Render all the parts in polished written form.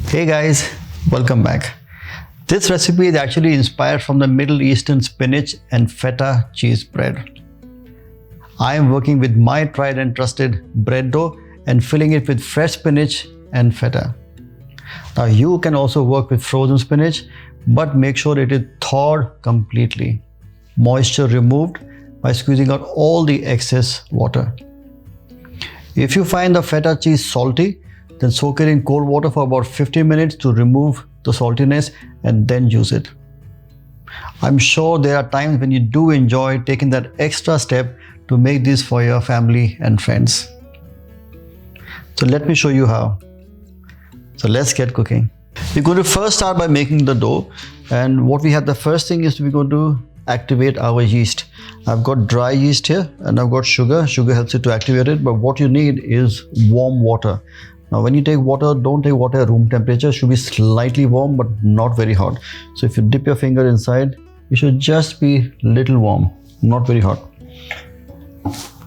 Hey guys, welcome back. This recipe is actually inspired from the Middle Eastern spinach and feta cheese bread. I am working with my tried and trusted bread dough and filling it with fresh spinach and feta. Now you can also work with frozen spinach, but make sure it is thawed completely. Moisture removed by squeezing out all the excess water. If you find the feta cheese salty, then soak it in cold water for about 15 minutes to remove the saltiness and then use it. I'm sure there are times when you do enjoy taking that extra step to make this for your family and friends. So let me show you how. So let's get cooking. We're going to first start by making the dough, and what we have, the first thing is we're going to activate our yeast. I've got dry yeast here and I've got sugar. Sugar helps it to activate it, but what you need is warm water. Now when you take water, don't take water at room temperature. It should be slightly warm but not very hot. So if you dip your finger inside, it should just be little warm, not very hot.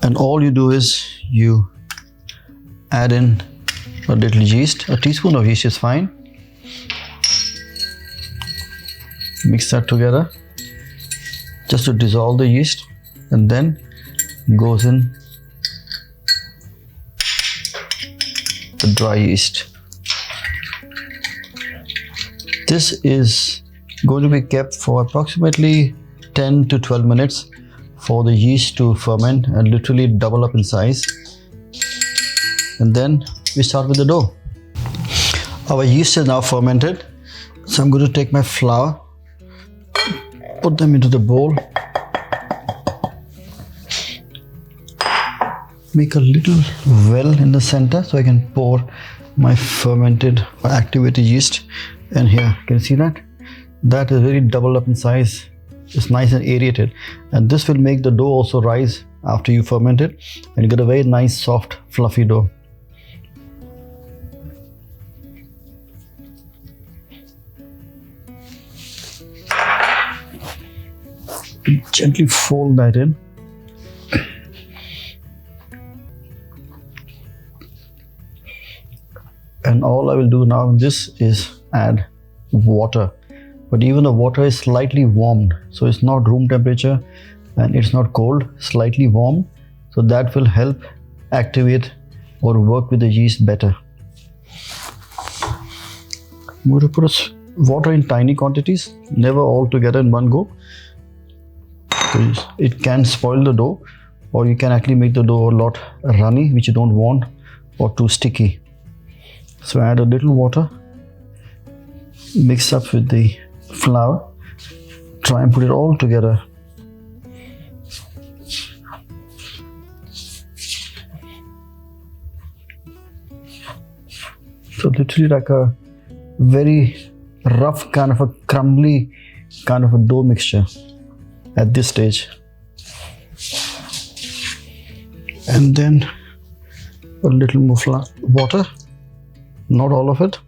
And all you do is you add in a little yeast. A teaspoon of yeast is fine. Mix that together just to dissolve the yeast, and then goes in the dry yeast. This is going to be kept for approximately 10 to 12 minutes for the yeast to ferment and literally double up in size. And then we start with the dough. Our yeast is now fermented, so I'm going to take my flour, put them into the bowl, make a little well in the center so I can pour my fermented or activated yeast. And here, can you see that? That is really doubled up in size. It's nice and aerated, and this will make the dough also rise after you ferment it, and you get a very nice soft fluffy dough. Gently fold that in. And all I will do now in this is add water, but even the water is slightly warmed, so it's not room temperature and it's not cold, slightly warm, so that will help activate or work with the yeast better. I'm going to put water in tiny quantities, never all together in one go, because it can spoil the dough, or you can actually make the dough a lot runny, which you don't want, or too sticky. So add a little water, mix up with the flour, try and put it all together. So literally like a very rough kind of a crumbly kind of a dough mixture at this stage. And then a little more water, not all of it.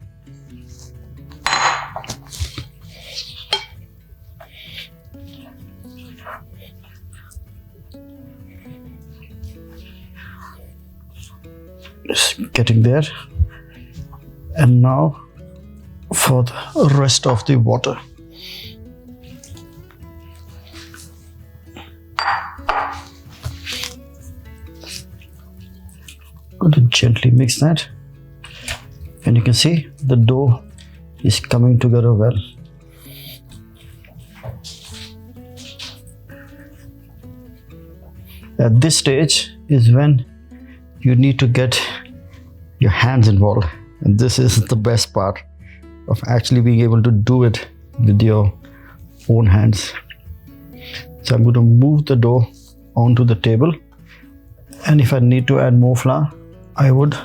Just getting there. And now for the rest of the water. Going to gently mix that, and you can see the dough is coming together well. At this stage is when you need to get your hands involved, and this is the best part of actually being able to do it with your own hands. So I'm going to move the dough onto the table, and if I need to add more flour, I would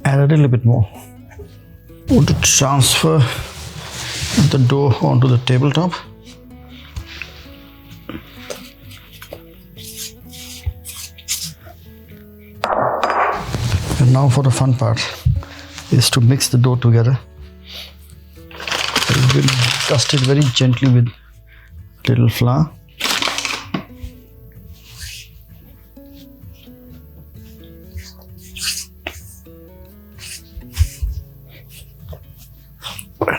add a little bit more. I want to transfer the dough onto the tabletop. And now for the fun part is to mix the dough together. So we'll dust it very gently with little flour.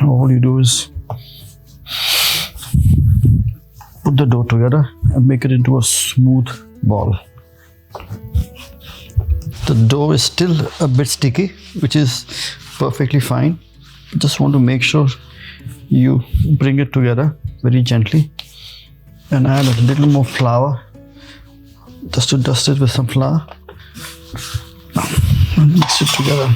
all you do is put the dough together and make it into a smooth ball. The dough is still a bit sticky, which is perfectly fine. Just want to make sure you bring it together very gently and add a little more flour, just to dust it with some flour and mix it together.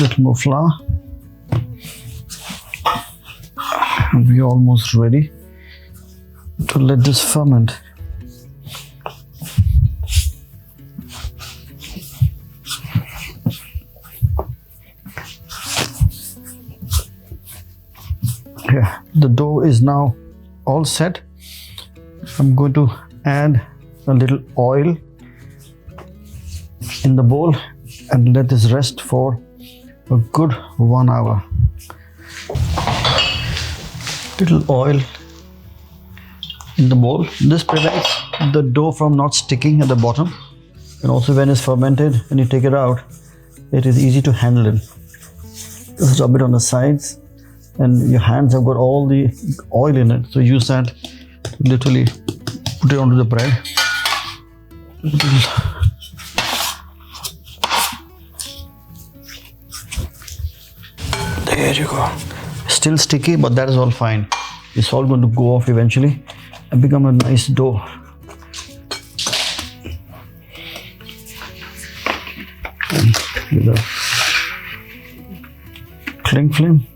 Little more flour, and we're almost ready to let this ferment. Yeah, the dough is now all set. I'm going to add a little oil in the bowl and let this rest for a good 1 hour. Little oil in the bowl. This prevents the dough from not sticking at the bottom, and also when it's fermented and you take it out, it is easy to handle it. Just rub it on the sides, and your hands have got all the oil in it, so use that to literally put it onto the bread. There you go. Still sticky, but that is all fine. It's all going to go off eventually and become a nice dough. And with a cling film,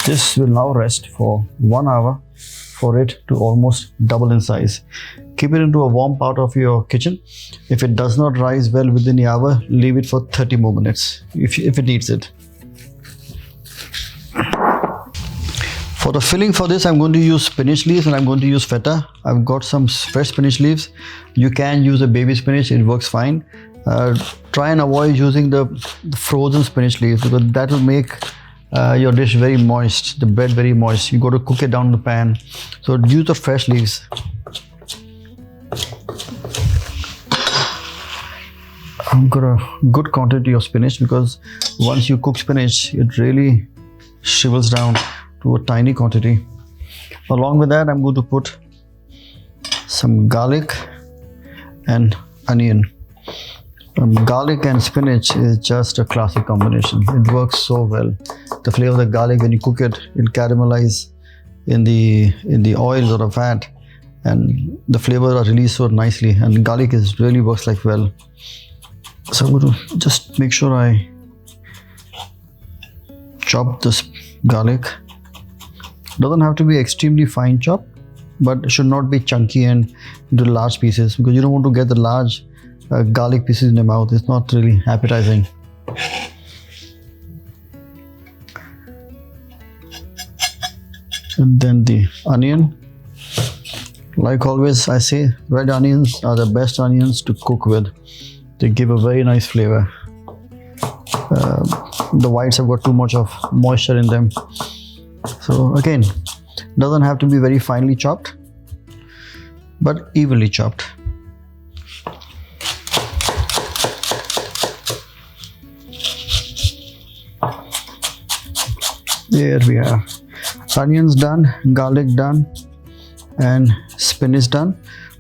this will now rest for 1 hour for it to almost double in size. Keep it into a warm part of your kitchen. If it does not rise well within the hour, leave it for 30 more minutes if it needs it. For the filling for this, I'm going to use spinach leaves and I'm going to use feta. I've got some fresh spinach leaves. You can use a baby spinach, it works fine. Try and avoid using the frozen spinach leaves, because that will make your dish very moist, the bread very moist. You got to cook it down in the pan. So use the fresh leaves. I've got a good quantity of spinach, because once you cook spinach, it really shrivels down to a tiny quantity. Along with that, I'm going to put some garlic and onion. Garlic and spinach is just a classic combination. It works so well. The flavor of the garlic, when you cook it, it'll caramelize in the oils or the fat, and the flavors are released so nicely, and garlic really works like well. So I'm going to just make sure I chop this garlic. Doesn't have to be extremely fine chop, but it should not be chunky and into large pieces, because you don't want to get the large garlic pieces in your mouth. It's not really appetizing. And then the onion. Like always, I say red onions are the best onions to cook with. They give a very nice flavor. The whites have got too much of moisture in them. So again, doesn't have to be very finely chopped, but evenly chopped. There we are. Onions done, garlic done, and spinach done.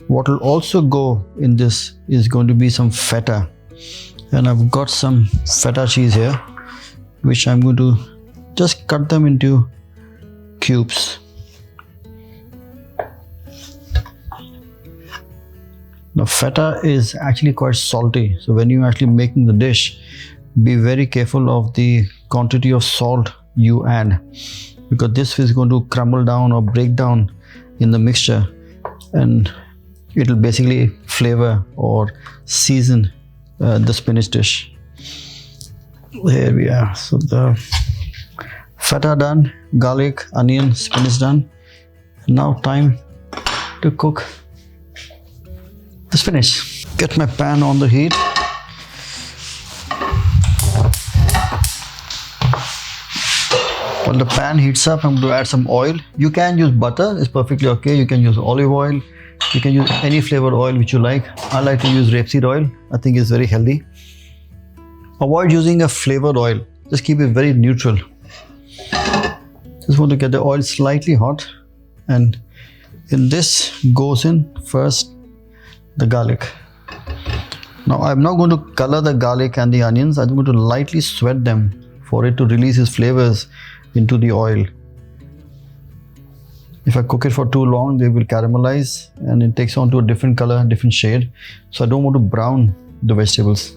What will also go in this is going to be some feta, and I've got some feta cheese here, which I'm going to just cut them into cubes. Now feta is actually quite salty, so when you're actually making the dish, be very careful of the quantity of salt you add, because this is going to crumble down or break down in the mixture, and it will basically flavor or season the spinach dish. There we are. So the feta done, garlic, onion, spinach done. Now time to cook the spinach. Get my pan on the heat. While the pan heats up, I'm going to add some oil. You can use butter, it's perfectly okay. You can use olive oil. You can use any flavored oil which you like. I like to use rapeseed oil. I think it's very healthy. Avoid using a flavored oil. Just keep it very neutral. Just want to get the oil slightly hot, and in this goes in first the garlic. Now I'm not going to color the garlic and the onions. I'm going to lightly sweat them for it to release its flavors into the oil. If I cook it for too long, they will caramelize and it takes on to a different color, different shade. So I don't want to brown the vegetables.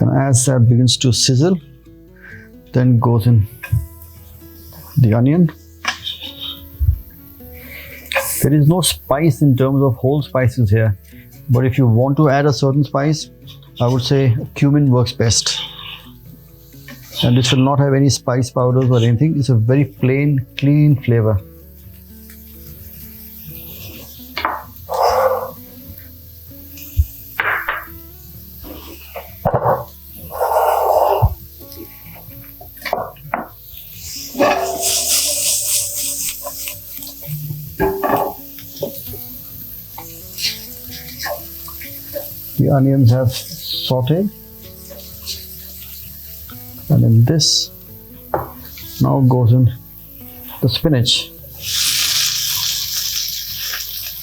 And as that begins to sizzle, then goes in the onion. There is no spice in terms of whole spices here, but if you want to add a certain spice, I would say cumin works best. And this will not have any spice powders or anything. It's a very plain, clean flavor. The onions have sauteed. And in this now goes in the spinach.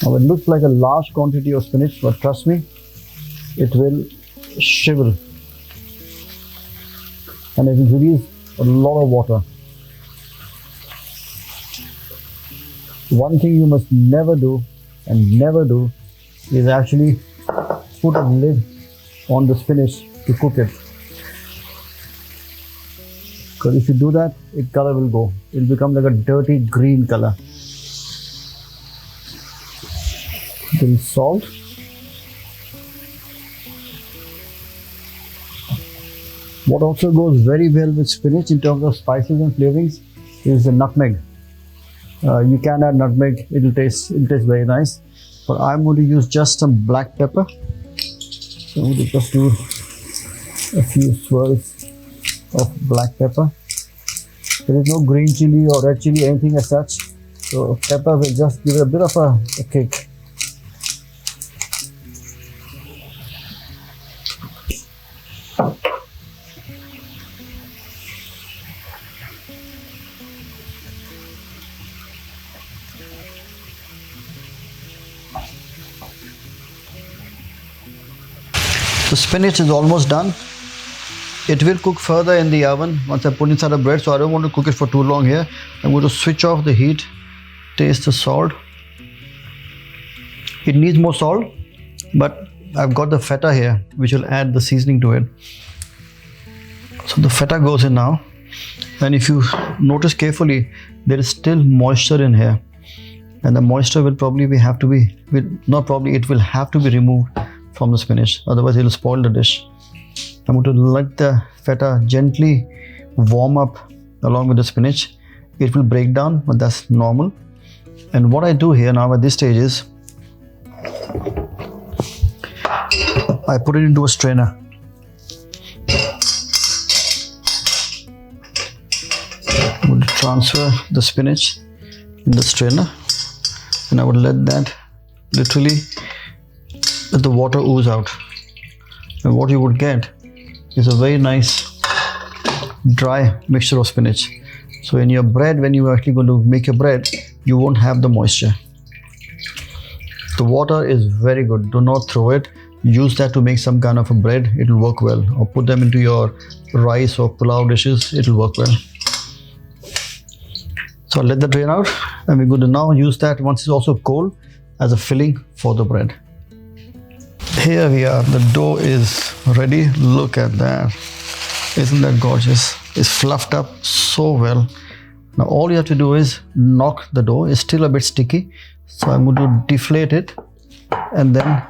Now it looks like a large quantity of spinach, but trust me, it will shrivel and it will release a lot of water. One thing you must never do is actually put a lid on the spinach to cook it. Because if you do that, its color will go. It will become like a dirty green color. Then salt. What also goes very well with spinach in terms of spices and flavorings is the nutmeg. You can add nutmeg, it will taste very nice. But I'm going to use just some black pepper. So I'm going to just do a few swirls of black pepper. There is no green chili or red chili, anything as such. So pepper will just give it a bit of a kick. The spinach is almost done. It will cook further in the oven once I put inside the bread, so I don't want to cook it for too long here. I'm going to switch off the heat, taste the salt. It needs more salt, but I've got the feta here, which will add the seasoning to it. So the feta goes in now, and if you notice carefully, there is still moisture in here, and the moisture will have to be removed from the spinach, otherwise it will spoil the dish. I'm going to let the feta gently warm up along with the spinach. It will break down, but that's normal. And what I do here now at this stage is I put it into a strainer. I'm going to transfer the spinach in the strainer, and I would let that let the water ooze out. And what you would get is a very nice dry mixture of spinach. So in your bread, when you are actually going to make your bread, you won't have the moisture. The water is very good. Do not throw it. Use that to make some kind of a bread. It will work well. Or put them into your rice or pulao dishes. It will work well. So I'll let that drain out, and we're going to now use that once it's also cold as a filling for the bread. Here we are. The dough is ready. Look at that. Isn't that gorgeous? It's fluffed up so well. Now all you have to do is knock the dough. It's still a bit sticky, so I'm going to deflate it and then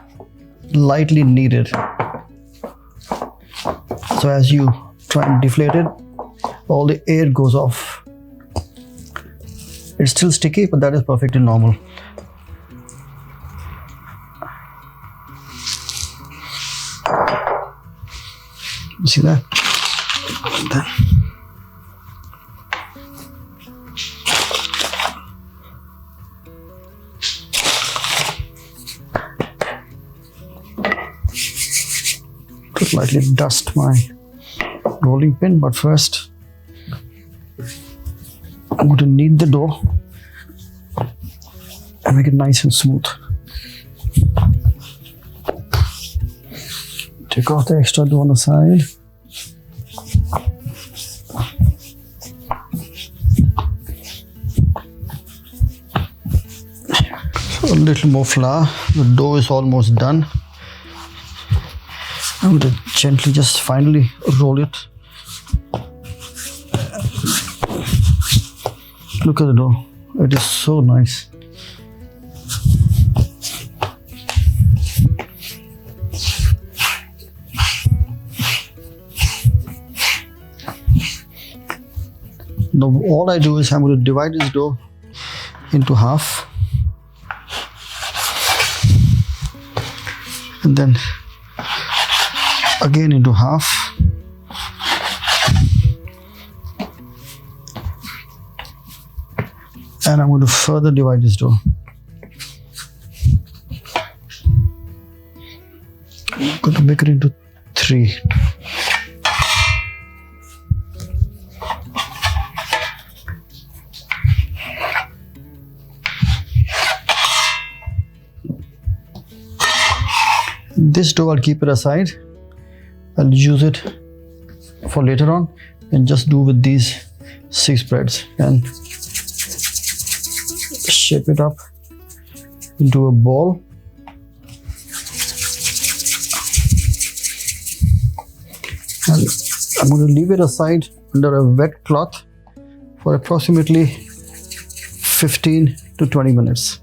lightly knead it. So as you try and deflate it, all the air goes off. It's still sticky, but that is perfectly normal. You see that? To slightly dust my rolling pin, but first I'm going to knead the dough and make it nice and smooth. Take off the extra dough on the side. So a little more flour. The dough is almost done. I'm going to gently just finally roll it. Look at the dough. It is so nice. Now all I do is I'm going to divide this dough into half and then again into half, and I'm going to further divide this dough. I'm going to make it into 3. This dough I'll keep it aside. I'll use it for later on and just do with these 6 breads and shape it up into a ball. And I'm going to leave it aside under a wet cloth for approximately 15 to 20 minutes.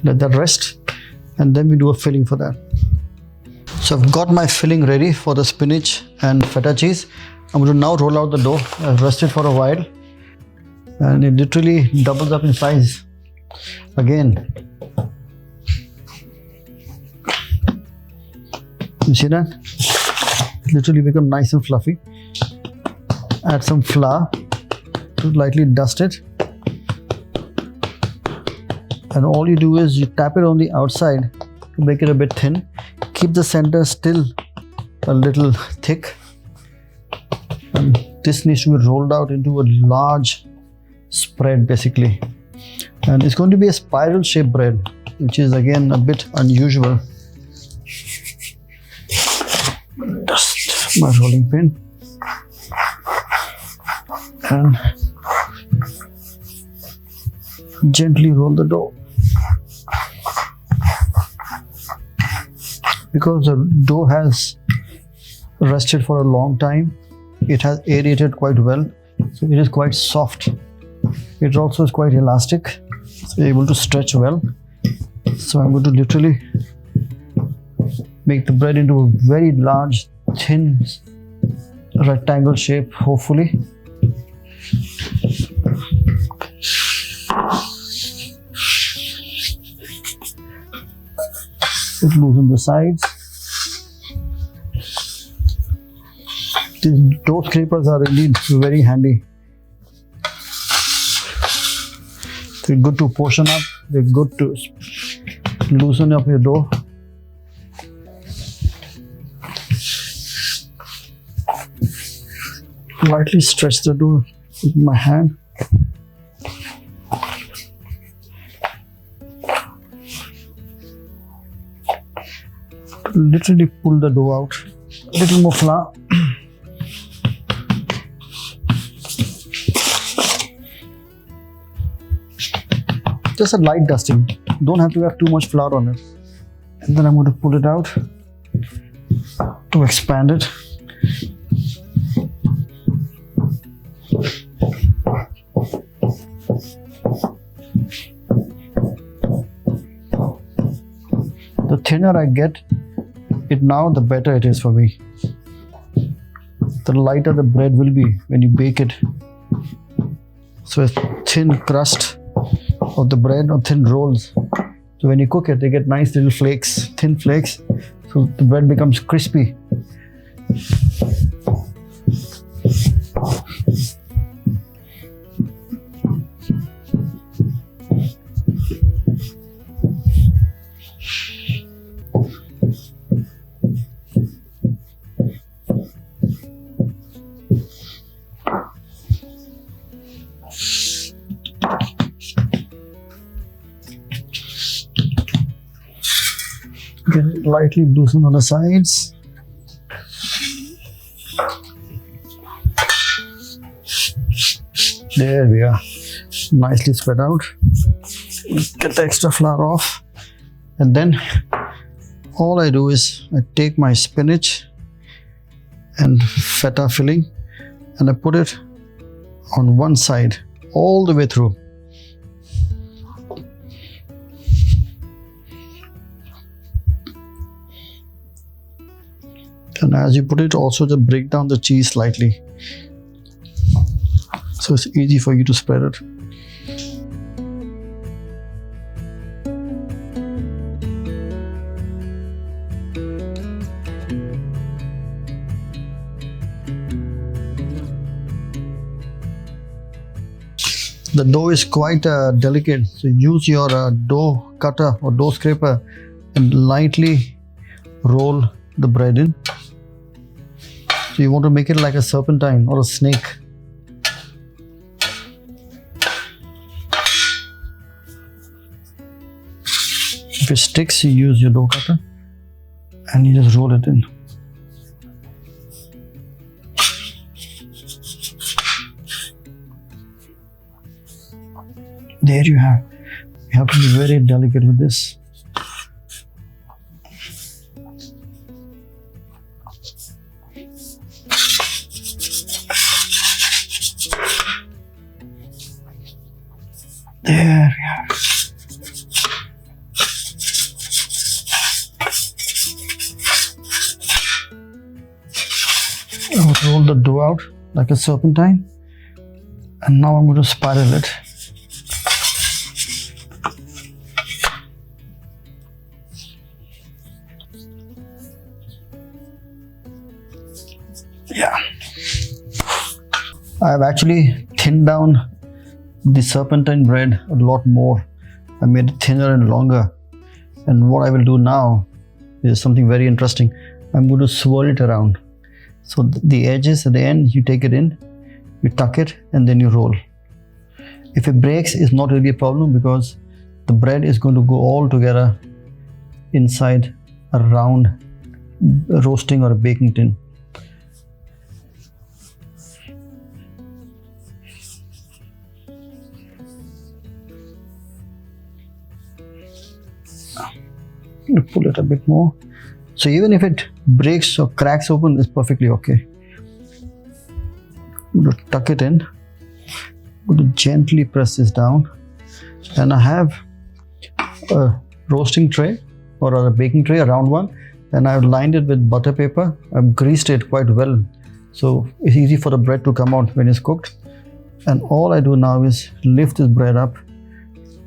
Let that rest and then we do a filling for that. So I've got my filling ready for the spinach and feta cheese. I'm going to now roll out the dough. I've rested for a while and it literally doubles up in size again. You see that? It literally become nice and fluffy. Add some flour to lightly dust it. And all you do is you tap it on the outside to make it a bit thin. Keep the center still a little thick. And this needs to be rolled out into a large spread basically. And it's going to be a spiral shaped bread, which is again a bit unusual. Dust my rolling pin. And gently roll the dough. Because the dough has rested for a long time, it has aerated quite well, so it is quite soft. It also is quite elastic, so you're able to stretch well. So I'm going to literally make the bread into a very large, thin rectangle shape, hopefully. Just loosen the sides. These dough scrapers are indeed very handy. They're good to portion up. They're good to loosen up your dough. Lightly stretch the dough with my hand. Literally pull the dough out. A little more flour. Just a light dusting. Don't have to have too much flour on it. And then I'm going to pull it out to expand it. The thinner I get it now, the better it is for me. the lighter the bread will be when you bake it. So a thin crust of the bread or thin rolls. So when you cook it, they get nice little flakes, thin flakes. So the bread becomes crispy. Get it lightly loosened on the sides. There we are, nicely spread out. Get the extra flour off, and then all I do is I take my spinach and feta filling and I put it on one side all the way through. And as you put it, also just break down the cheese slightly, so it's easy for you to spread it. The dough is quite delicate, so use your dough cutter or dough scraper and lightly roll the bread in. So you want to make it like a serpentine or a snake. If it sticks, you use your dough cutter and you just roll it in. There you have. You have to be very delicate with this. There we are. I would roll the dough out like a serpentine, and now I'm going to spiral it. Yeah. I've actually thinned down the serpentine bread a lot more. I made it thinner and longer. And what I will do now is something very interesting. I'm going to swirl it around. So the edges at the end, you take it in, you tuck it, and then you roll. If it breaks, it's not really a problem because the bread is going to go all together inside a round roasting or a baking tin. Pull it a bit more. So even if it breaks or cracks open, it's perfectly okay. I'm going to tuck it in. I'm going to gently press this down. And I have a roasting tray or a baking tray, a round one. And I've lined it with butter paper. I've greased it quite well, so it's easy for the bread to come out when it's cooked. And all I do now is lift this bread up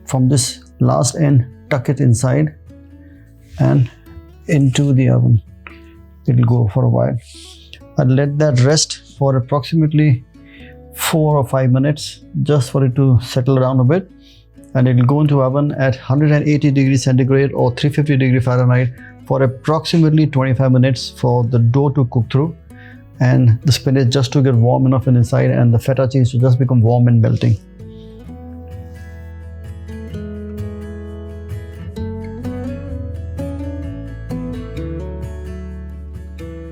from this last end, tuck it inside and into the oven. It'll go for a while. I'll let that rest for approximately 4 or 5 minutes just for it to settle down a bit, and it'll go into oven at 180 degrees centigrade or 350 degrees Fahrenheit for approximately 25 minutes for the dough to cook through and the spinach just to get warm enough inside and the feta cheese to just become warm and melting.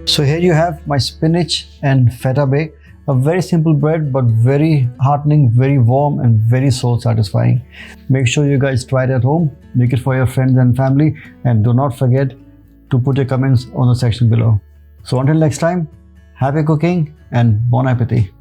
So here you have my spinach and feta bake. A very simple bread, but very heartening, very warm and very soul satisfying. Make sure you guys try it at home. Make it for your friends and family. And do not forget to put your comments on the section below. So until next time, happy cooking and bon appetit.